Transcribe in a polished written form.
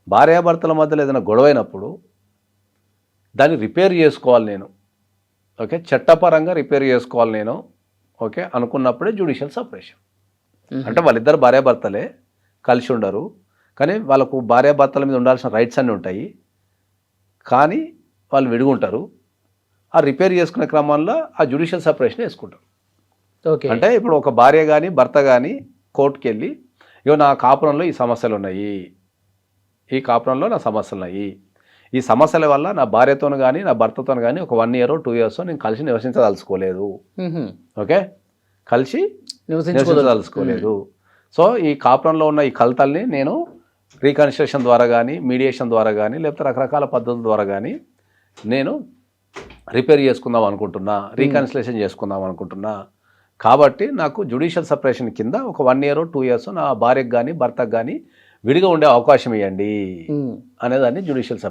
భార్యాభర్తల మధ్యలో ఏదైనా గొడవైనప్పుడు దాన్ని రిపేర్ చేసుకోవాలి నేను, ఓకే, చట్టపరంగా రిపేర్ చేసుకోవాలి నేను, ఓకే అనుకున్నప్పుడే జ్యుడిషియల్ సపరేషన్. అంటే వాళ్ళిద్దరు భార్యాభర్తలే, కలిసి ఉండరు, కానీ వాళ్ళకు భార్యాభర్తల మీద ఉండాల్సిన రైట్స్ అన్నీ ఉంటాయి, కానీ వాళ్ళు విడిగుంటారు. ఆ రిపేర్ చేసుకునే క్రమంలో ఆ జ్యుడిషియల్ సపరేషన్ వేసుకుంటారు. ఓకే. అంటే ఇప్పుడు ఒక భార్య కానీ భర్త కానీ కోర్టుకి వెళ్ళి, ఇగో నా కాపురంలో ఈ సమస్యలు ఉన్నాయి, ఈ కాపురంలో నా సమస్యలు ఉన్నాయి, ఈ సమస్యల వల్ల నా భార్యతోను కానీ నా భర్తతో కానీ ఒక 1 year 2 years నేను కలిసి నివసించదలుచుకోలేదు, ఓకే, కలిసి నివసించదలుచుకోలేదు. సో ఈ కాపురంలో ఉన్న ఈ కలతల్ని నేను రీకన్స్ట్రక్షన్ ద్వారా కానీ, మీడియేషన్ ద్వారా కానీ, లేకపోతే రకరకాల పద్ధతుల ద్వారా కానీ నేను రిపేర్ చేసుకుందాం అనుకుంటున్నా, రీకన్సిలేషన్ చేసుకుందాం అనుకుంటున్నా. కాబట్టి నాకు జ్యుడిషియల్ సపరేషన్ కింద ఒక 1 year 2 years నా భార్యకు కానీ భర్తకు కానీ విడిగా ఉండే అవకాశం ఇవ్వండి అనేదాన్ని జ్యుడిషియల్